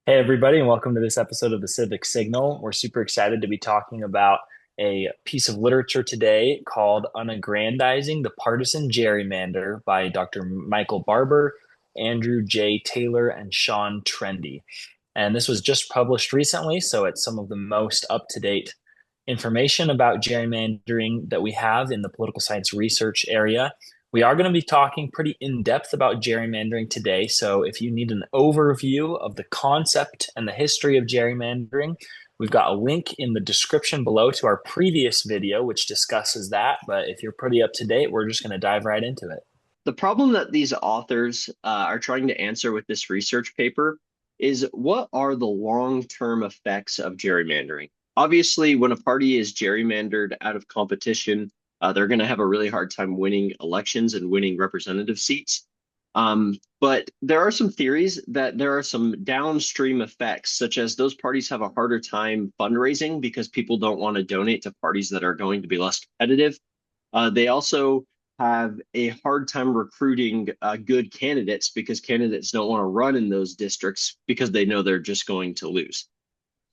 Hey, everybody, and welcome to this episode of the Civic Signal. We're super excited to be talking about a piece of literature today called Unaggrandizing the Partisan Gerrymander by Dr. Michael Barber, Andrew J. Taylor, and Sean Trende. And this was just published recently, so it's some of the most up-to-date information about gerrymandering that we have in the political science research area. We are going to be talking pretty in depth about gerrymandering today. So, if you need an overview of the concept and the history of gerrymandering, we've got a link in the description below to our previous video, which discusses that. But if you're pretty up to date, we're just going to dive right into it. The problem that these authors are trying to answer with this research paper is what are the long-term effects of gerrymandering? Obviously, when a party is gerrymandered out of competition, they're going to have a really hard time winning elections and winning representative seats. But there are some theories that there are some downstream effects, such as those parties have a harder time fundraising because people don't want to donate to parties that are going to be less competitive. They also have a hard time recruiting good candidates because candidates don't want to run in those districts because they know they're just going to lose.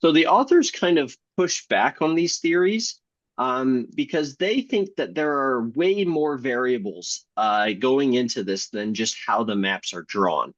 So the authors kind of push back on these theories because they think that there are way more variables going into this than just how the maps are drawn.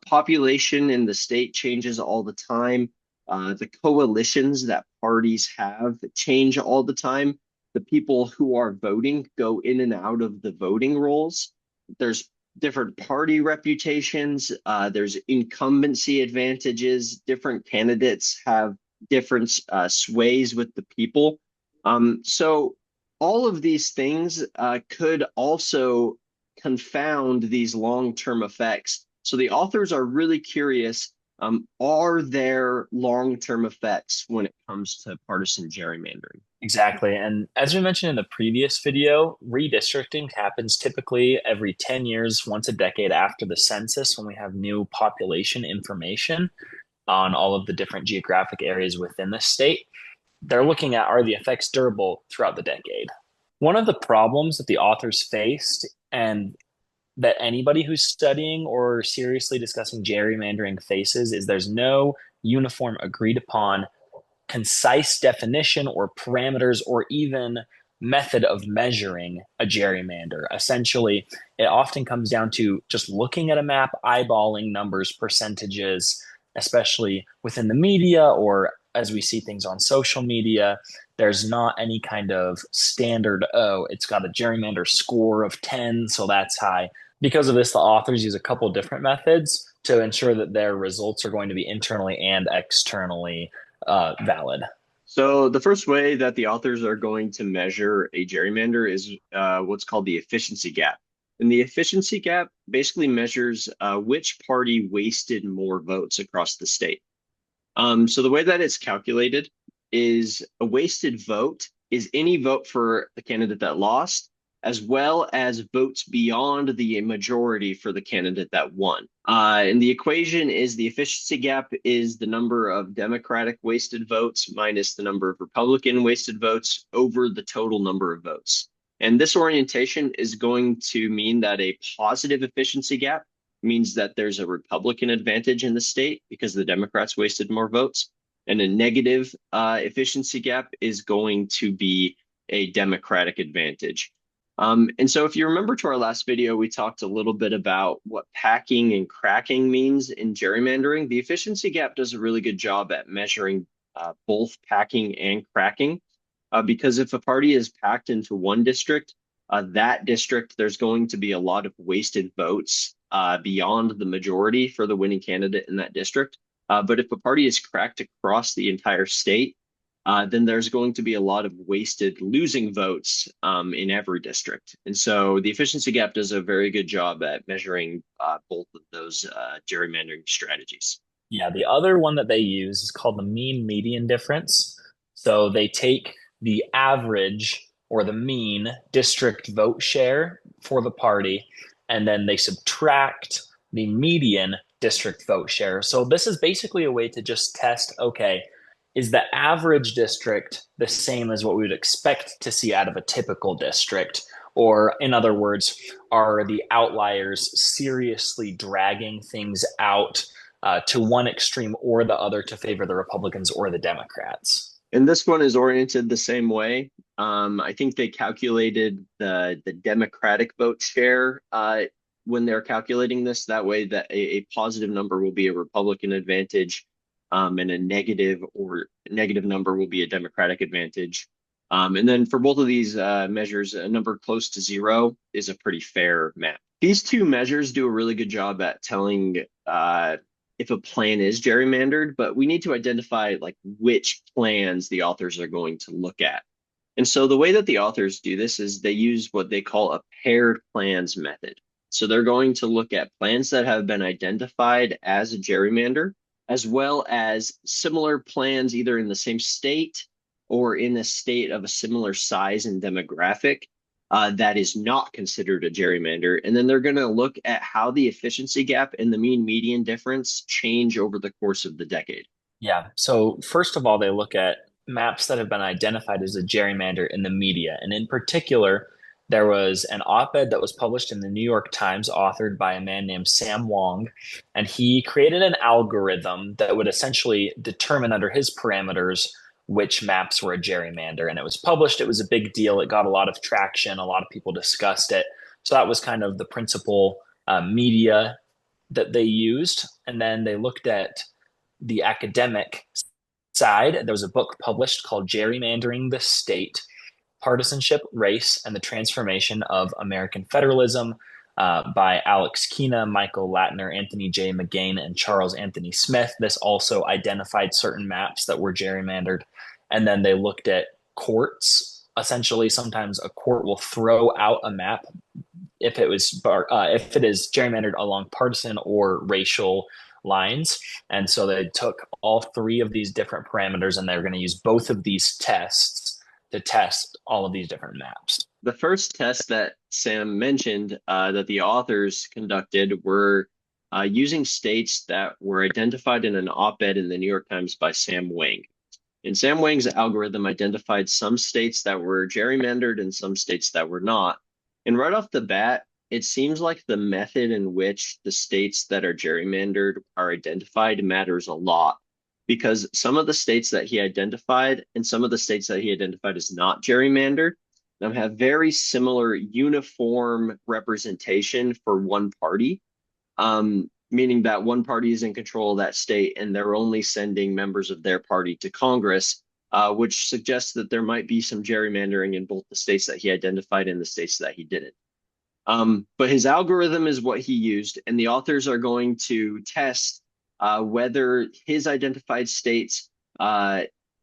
Population in the state changes all the time. The coalitions that parties have change all the time. The people who are voting go in and out of the voting rolls. There's different party reputations. There's incumbency advantages. Different candidates have different sways with the people. So all of these things could also confound these long-term effects. So the authors are really curious, are there long-term effects when it comes to partisan gerrymandering? Exactly. And as we mentioned in the previous video, redistricting happens typically every 10 years, once a decade after the census, when we have new population information on all of the different geographic areas within the state. They're looking at, are the effects durable throughout the decade? One of the problems that the authors faced, and that anybody who's studying or seriously discussing gerrymandering faces, is there's no uniform agreed upon concise definition or parameters or even method of measuring a gerrymander. Essentially, it often comes down to just looking at a map, eyeballing numbers, percentages, especially within the media or as we see things on social media. There's not any kind of standard, oh, it's got a gerrymander score of 10, so that's high. Because of this, the authors use a couple different methods to ensure that their results are going to be internally and externally valid. So the first way that the authors are going to measure a gerrymander is what's called the efficiency gap. And the efficiency gap basically measures which party wasted more votes across the state. So the way that it's calculated is a wasted vote is any vote for the candidate that lost, as well as votes beyond the majority for the candidate that won. And the equation is the efficiency gap is the number of Democratic wasted votes minus the number of Republican wasted votes over the total number of votes. And this orientation is going to mean that a positive efficiency gap means that there's a Republican advantage in the state because the Democrats wasted more votes. And a negative efficiency gap is going to be a Democratic advantage. And so if you remember to our last video, we talked a little bit about what packing and cracking means in gerrymandering. The efficiency gap does a really good job at measuring both packing and cracking, because if a party is packed into one district, that district, there's going to be a lot of wasted votes beyond the majority for the winning candidate in that district. But if a party is cracked across the entire state, then there's going to be a lot of wasted losing votes in every district. And so the efficiency gap does a very good job at measuring both of those gerrymandering strategies. Yeah, the other one that they use is called the mean median difference. So they take the average or the mean district vote share for the party, and then they subtract the median district vote share. So this is basically a way to just test, okay, is the average district the same as what we would expect to see out of a typical district? Or, in other words, are the outliers seriously dragging things out to one extreme or the other to favor the Republicans or the Democrats. And this one is oriented the same way. I think they calculated the Democratic vote share when they're calculating this. That way, that a positive number will be a Republican advantage, and a negative number will be a Democratic advantage. And then for both of these measures, a number close to zero is a pretty fair map. These two measures do a really good job at telling if a plan is gerrymandered, but we need to identify like which plans the authors are going to look at. And so the way that the authors do this is they use what they call a paired plans method. So they're going to look at plans that have been identified as a gerrymander, as well as similar plans either in the same state or in a state of a similar size and demographic that is not considered a gerrymander. And then they're going to look at how the efficiency gap and the mean median difference change over the course of the decade. Yeah. So, first of all, they look at maps that have been identified as a gerrymander in the media. And in particular, there was an op-ed that was published in the New York Times, authored by a man named Sam Wang. And he created an algorithm that would essentially determine under his parameters which maps were a gerrymander. And it was published. It was a big deal. It got a lot of traction. A lot of people discussed it. So that was kind of the principal media that they used. And then they looked at the academic side. There was a book published called Gerrymandering the State, Partisanship, Race, and the Transformation of American Federalism by Alex Keena, Michael Latner, Anthony J. McGann, and Charles Anthony Smith. This also identified certain maps that were gerrymandered. And then they looked at courts. Essentially, sometimes a court will throw out a map if it is gerrymandered along partisan or racial lines. And so they took all three of these different parameters, and they're going to use both of these tests to test all of these different maps. The first test that Sam mentioned that the authors conducted were using states that were identified in an op-ed in the New York Times by Sam Wang. And Sam Wang's algorithm identified some states that were gerrymandered and some states that were not. And right off the bat, it seems like the method in which the states that are gerrymandered are identified matters a lot, because some of the states that he identified and some of the states that he identified as not gerrymandered have very similar uniform representation for one party, meaning that one party is in control of that state and they're only sending members of their party to Congress, which suggests that there might be some gerrymandering in both the states that he identified and the states that he didn't. But his algorithm is what he used, and the authors are going to test whether his identified states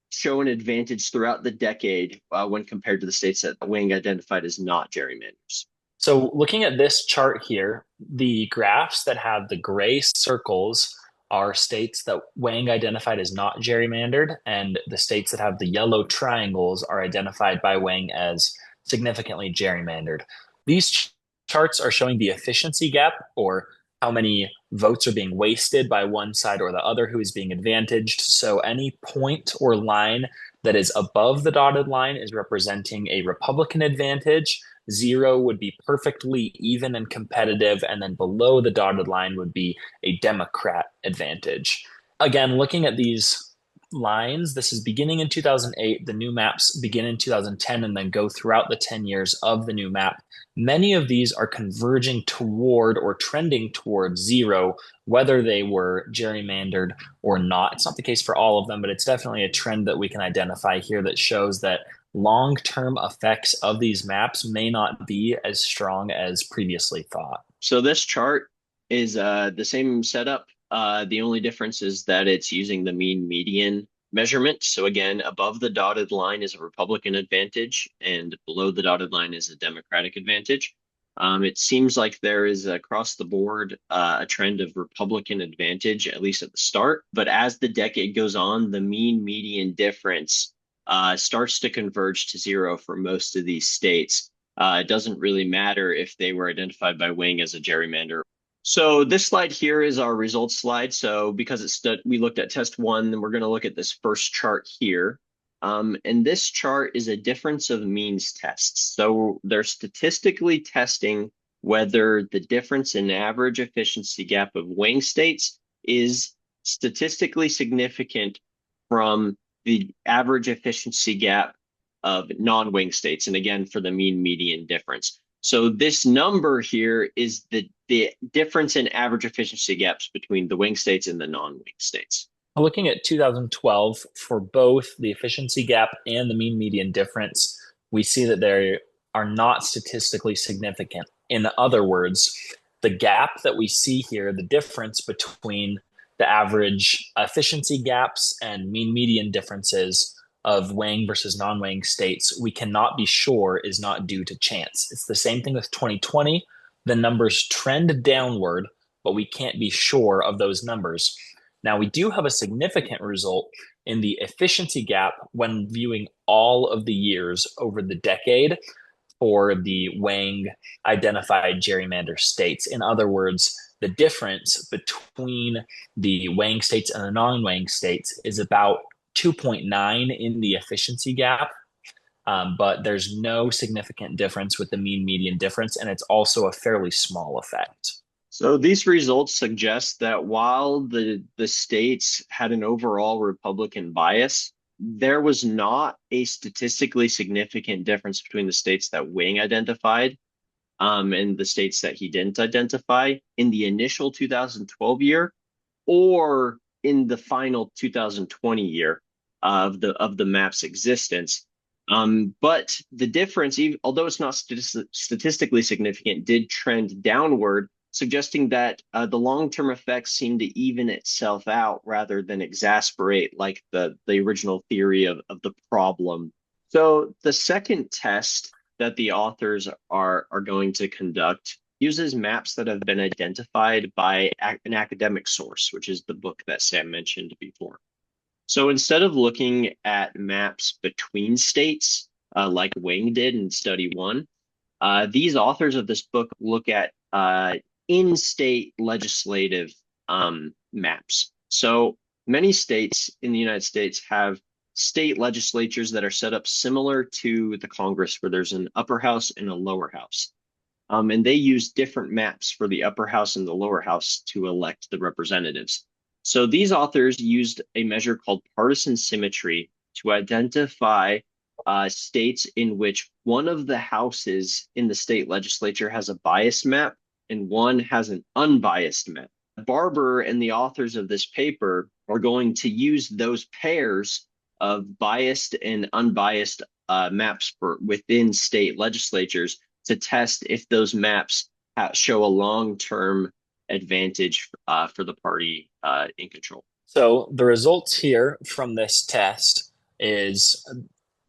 show an advantage throughout the decade when compared to the states that Wang identified as not gerrymanders. So looking at this chart here, the graphs that have the gray circles are states that Wang identified as not gerrymandered, and the states that have the yellow triangles are identified by Wang as significantly gerrymandered. These charts are showing the efficiency gap, or how many votes are being wasted by one side or the other, who is being advantaged. So any point or line that is above the dotted line is representing a Republican advantage. 0 would be perfectly even and competitive, and then below the dotted line would be a Democrat advantage. Again, looking at these lines, this is beginning in 2008. The new maps begin in 2010 and then go throughout the 10 years of the new map. Many of these are converging toward or trending toward 0, whether they were gerrymandered or not. It's not the case for all of them, but it's definitely a trend that we can identify here that shows that long-term effects of these maps may not be as strong as previously thought. So this chart is the same setup. The only difference is that it's using the mean median measurement. So again, above the dotted line is a Republican advantage, and below the dotted line is a Democratic advantage. It seems like there is across the board a trend of Republican advantage, at least at the start. But as the decade goes on, the mean median difference starts to converge to 0 for most of these states. It doesn't really matter if they were identified by Wang as a gerrymander. So this slide here is our results slide. So because we looked at test 1, then we're going to look at this first chart here. And this chart is a difference of means tests. So they're statistically testing whether the difference in average efficiency gap of Wang states is statistically significant from the average efficiency gap of non-wing states. And again, for the mean median difference. So this number here is the difference in average efficiency gaps between the wing states and the non-wing states. Looking at 2012 for both the efficiency gap and the mean median difference, we see that they are not statistically significant. In other words, the gap that we see here, the difference between the average efficiency gaps and mean median differences of Wang versus non-Wang states, we cannot be sure is not due to chance. It's the same thing with 2020. The numbers trend downward, but we can't be sure of those numbers. Now, we do have a significant result in the efficiency gap when viewing all of the years over the decade for the Wang identified gerrymander states. In other words, the difference between the Wang states and the non-Wang states is about 2.9 in the efficiency gap, but there's no significant difference with the mean median difference, and it's also a fairly small effect. So these results suggest that while the states had an overall Republican bias, there was not a statistically significant difference between the states that Wang identified and the states that he didn't identify in the initial 2012 year or in the final 2020 year of the map's existence. But the difference, even, although it's not statistically significant, did trend downward, suggesting that the long-term effects seem to even itself out rather than exasperate like the original theory of the problem. So the second test that the authors are going to conduct uses maps that have been identified by an academic source, which is the book that Sam mentioned before. So instead of looking at maps between states, like Wang did in study one, these authors of this book look at in-state legislative maps. So many states in the United States have state legislatures that are set up similar to the Congress, where there's an upper house and a lower house. And they use different maps for the upper house and the lower house to elect the representatives. So these authors used a measure called partisan symmetry to identify states in which one of the houses in the state legislature has a biased map and one has an unbiased map. Barber and the authors of this paper are going to use those pairs of biased and unbiased maps for within state legislatures to test if those maps show a long-term advantage for the party in control. So the results here from this test is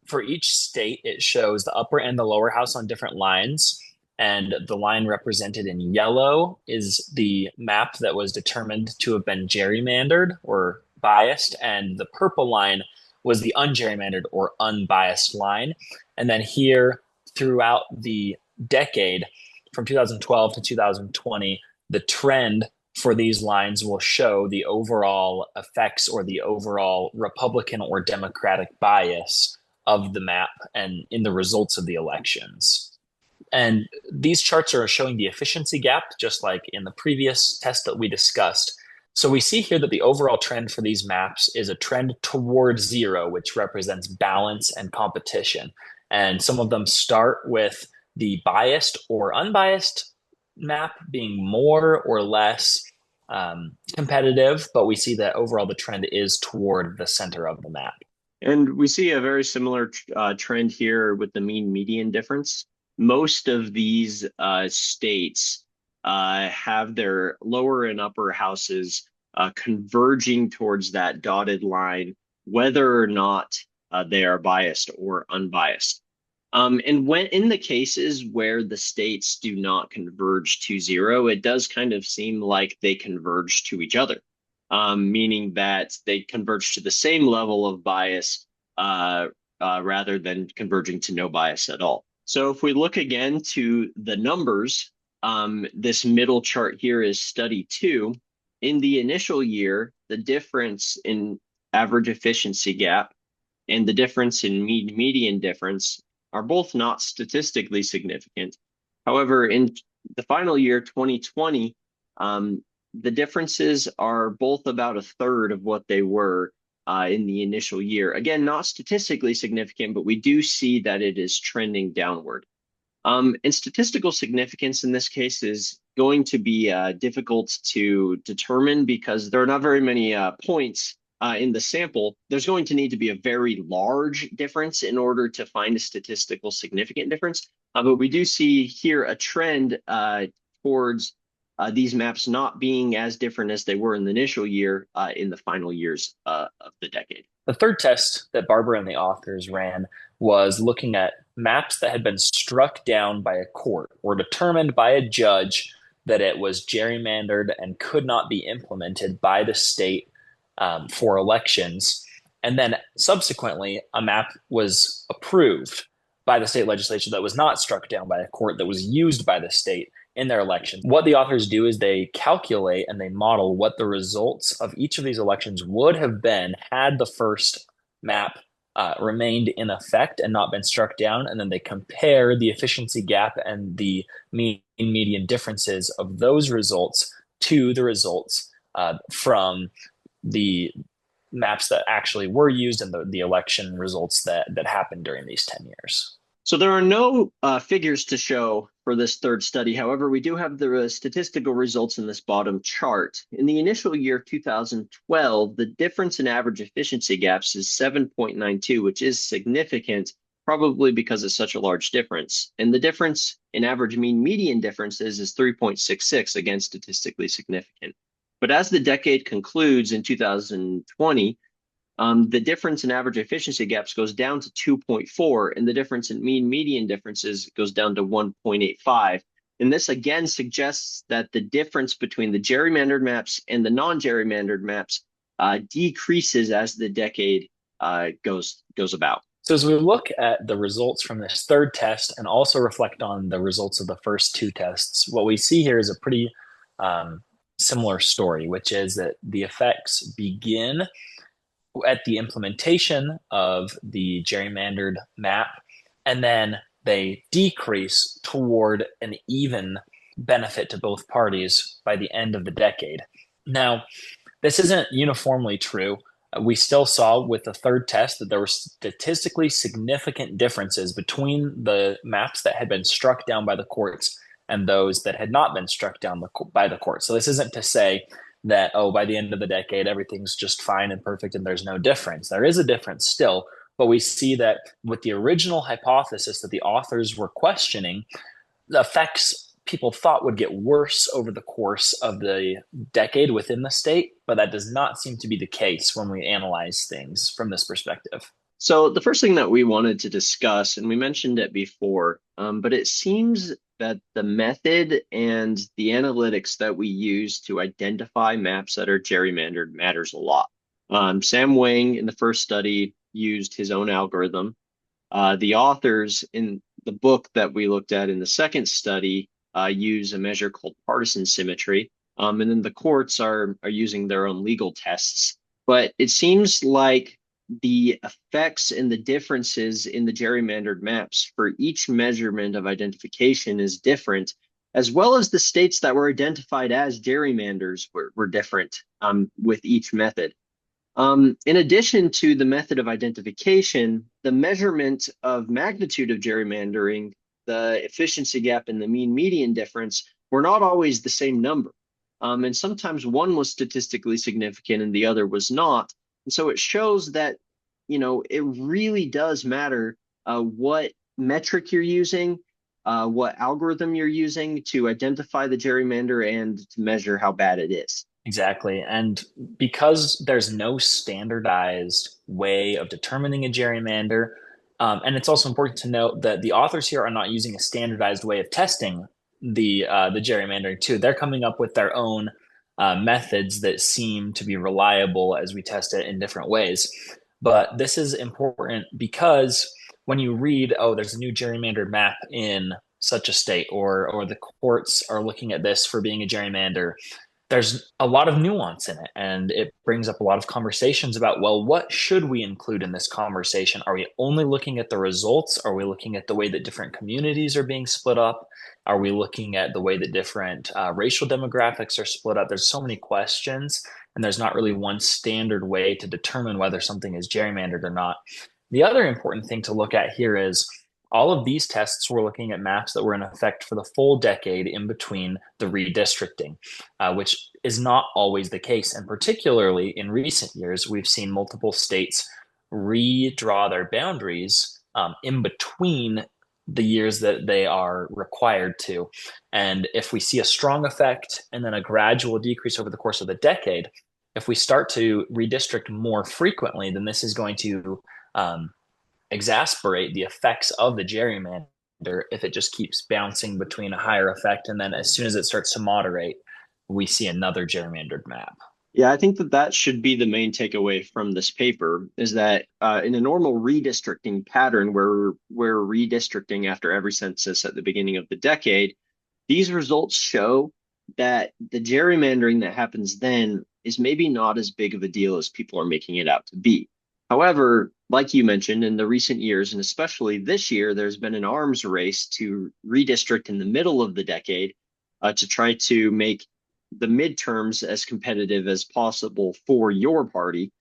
for each state, it shows the upper and the lower house on different lines. And the line represented in yellow is the map that was determined to have been gerrymandered or biased. And the purple line was the ungerrymandered or unbiased line. And then here throughout the decade from 2012 to 2020, the trend for these lines will show the overall effects or the overall Republican or Democratic bias of the map and in the results of the elections. And these charts are showing the efficiency gap, just like in the previous test that we discussed. So we see here that the overall trend for these maps is a trend towards zero, which represents balance and competition. And some of them start with the biased or unbiased map being more or less competitive, but we see that overall the trend is toward the center of the map. And we see a very similar trend here with the mean median difference. Most of these states have their lower and upper houses converging towards that dotted line, whether or not they are biased or unbiased. And when in the cases where the states do not converge to zero, it does kind of seem like they converge to each other, meaning that they converge to the same level of bias rather than converging to no bias at all. So if we look again to the numbers, this middle chart here is study 2. In the initial year, the difference in average efficiency gap and the difference in mean median difference are both not statistically significant. However, in the final year, 2020, the differences are both about a third of what they were in the initial year. Again, not statistically significant, but we do see that it is trending downward. And statistical significance in this case is going to be difficult to determine because there are not very many points in the sample. There's going to need to be a very large difference in order to find a statistical significant difference. But we do see here a trend towards these maps not being as different as they were in the initial year in the final years of the decade. The third test that Barber and the authors ran was looking at maps that had been struck down by a court or determined by a judge that it was gerrymandered and could not be implemented by the state for elections. And then subsequently, a map was approved by the state legislature that was not struck down by a court that was used by the state in their elections. What the authors do is they calculate and they model what the results of each of these elections would have been had the first map remained in effect and not been struck down. And then they compare the efficiency gap and the mean median differences of those results to the results from the maps that actually were used and the election results that happened during these 10 years. So there are no figures to show for this third study. However, we do have the statistical results in this bottom chart. In the initial year 2012, the difference in average efficiency gaps is 7.92, which is significant, probably because it's such a large difference. And the difference in average mean median differences is 3.66, again, statistically significant. But as the decade concludes in 2020, the difference in average efficiency gaps goes down to 2.4, and the difference in mean median differences goes down to 1.85. And this again suggests that the difference between the gerrymandered maps and the non-gerrymandered maps decreases as the decade goes about. So as we look at the results from this third test and also reflect on the results of the first two tests, what we see here is a pretty similar story, which is that the effects begin at the implementation of the gerrymandered map, and then they decrease toward an even benefit to both parties by the end of the decade. Now, this isn't uniformly true. We still saw with the third test that there were statistically significant differences between the maps that had been struck down by the courts and those that had not been struck down by the courts. So this isn't to say that, oh, by the end of the decade, everything's just fine and perfect and there's no difference. There is a difference still, but we see that with the original hypothesis that the authors were questioning, the effects people thought would get worse over the course of the decade within the state, but that does not seem to be the case when we analyze things from this perspective. So the first thing that we wanted to discuss, and we mentioned it before, but it seems that the method and the analytics that we use to identify maps that are gerrymandered matters a lot. Sam Wang in the first study used his own algorithm. The authors in the book that we looked at in the second study use a measure called partisan symmetry. And then the courts are using their own legal tests. But it seems like the effects and the differences in the gerrymandered maps for each measurement of identification is different, as well as the states that were identified as gerrymanders were different with each method. In addition to the method of identification, the measurement of magnitude of gerrymandering, the efficiency gap and the mean median difference were not always the same number. And sometimes one was statistically significant and the other was not. And so it shows that, it really does matter what metric you're using, what algorithm you're using to identify the gerrymander and to measure how bad it is. Exactly. And because there's no standardized way of determining a gerrymander, and it's also important to note that the authors here are not using a standardized way of testing the gerrymandering too. They're coming up with their own methods that seem to be reliable as we test it in different ways. But this is important because when you read, oh, there's a new gerrymandered map in such a state, or the courts are looking at this for being a gerrymander, there's a lot of nuance in it, and it brings up a lot of conversations about, well, what should we include in this conversation? Are we only looking at the results? Are we looking at the way that different communities are being split up? Are we looking at the way that different racial demographics are split up? There's so many questions, and there's not really one standard way to determine whether something is gerrymandered or not. The other important thing to look at here is all of these tests were looking at maps that were in effect for the full decade in between the redistricting, which is not always the case. And particularly in recent years, we've seen multiple states redraw their boundaries in between the years that they are required to. And if we see a strong effect and then a gradual decrease over the course of the decade, if we start to redistrict more frequently, then this is going to exasperate the effects of the gerrymander if it just keeps bouncing between a higher effect. And then as soon as it starts to moderate, we see another gerrymandered map. Yeah, I think that that should be the main takeaway from this paper is that in a normal redistricting pattern where we're redistricting after every census at the beginning of the decade, these results show that the gerrymandering that happens then is maybe not as big of a deal as people are making it out to be. However, like you mentioned, in the recent years, and especially this year, there's been an arms race to redistrict in the middle of the decade to try to make the midterms as competitive as possible for your party.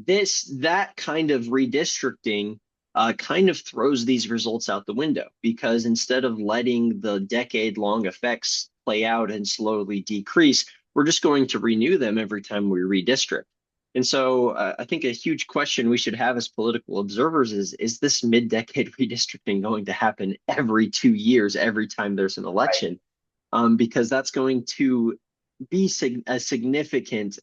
That kind of redistricting kind of throws these results out the window because instead of letting the decade-long effects play out and slowly decrease, we're just going to renew them every time we redistrict. And so I think a huge question we should have as political observers is this mid-decade redistricting going to happen every 2 years, every time there's an election? Because that's going to be a significant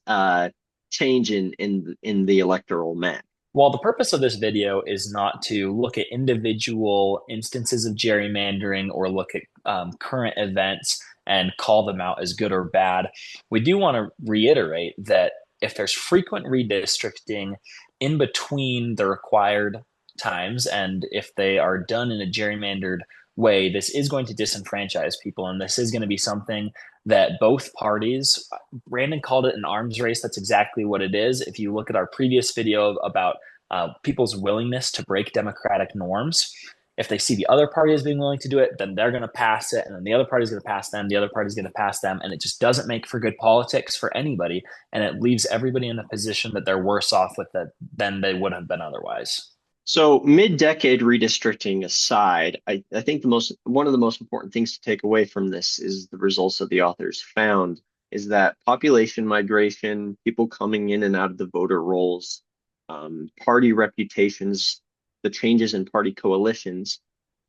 change in the electoral map. While the purpose of this video is not to look at individual instances of gerrymandering or look at current events and call them out as good or bad, we do want to reiterate that if there's frequent redistricting in between the required times, and if they are done in a gerrymandered way, this is going to disenfranchise people, and this is going to be something that both parties, Brandon called it an arms race. That's exactly what it is. If you look at our previous video about people's willingness to break democratic norms, if they see the other party as being willing to do it, then they're going to pass it, and then the other party is going to pass them, the other party is going to pass them, and it just doesn't make for good politics for anybody, and it leaves everybody in a position that they're worse off with it than they would have been otherwise. So mid-decade redistricting aside, I think one of the most important things to take away from this is the results that the authors found is that population migration, people coming in and out of the voter rolls, party reputations, the changes in party coalitions,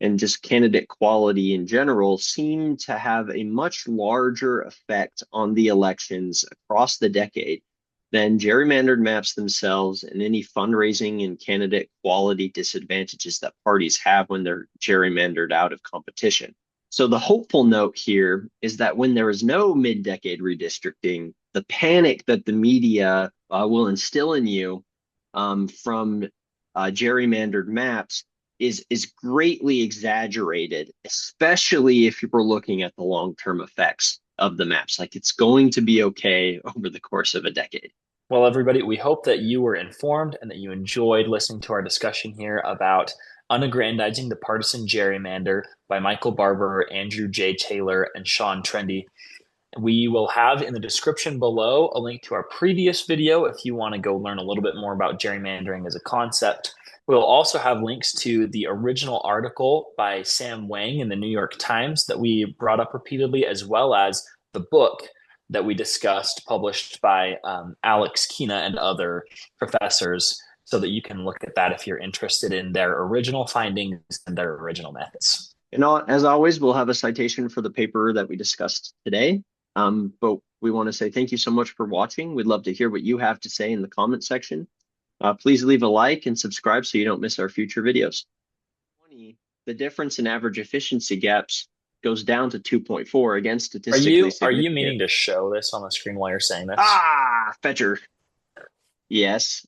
and just candidate quality in general seem to have a much larger effect on the elections across the decade than gerrymandered maps themselves and any fundraising and candidate quality disadvantages that parties have when they're gerrymandered out of competition. So the hopeful note here is that when there is no mid-decade redistricting, the panic that the media will instill in you from gerrymandered maps is greatly exaggerated, especially if you're looking at the long-term effects of the maps. Like it's going to be okay over the course of a decade. Well, everybody, we hope that you were informed and that you enjoyed listening to our discussion here about Unaggrandizing the Partisan Gerrymander by Michael Barber, Andrew J. Taylor, and Sean Trende. We will have in the description below a link to our previous video if you want to go learn a little bit more about gerrymandering as a concept. We'll also have links to the original article by Sam Wang in the New York Times that we brought up repeatedly, as well as the book that we discussed, published by Alex Keena and other professors, so that you can look at that if you're interested in their original findings and their original methods. And as always, we'll have a citation for the paper that we discussed today. But we want to say thank you so much for watching. We'd love to hear what you have to say in the comment section. Please leave a like and subscribe so you don't miss our future videos. The difference in average efficiency gaps goes down to 2.4, again statistically significant. Are you meaning to show this on the screen while you're saying this? Fetcher. Yes.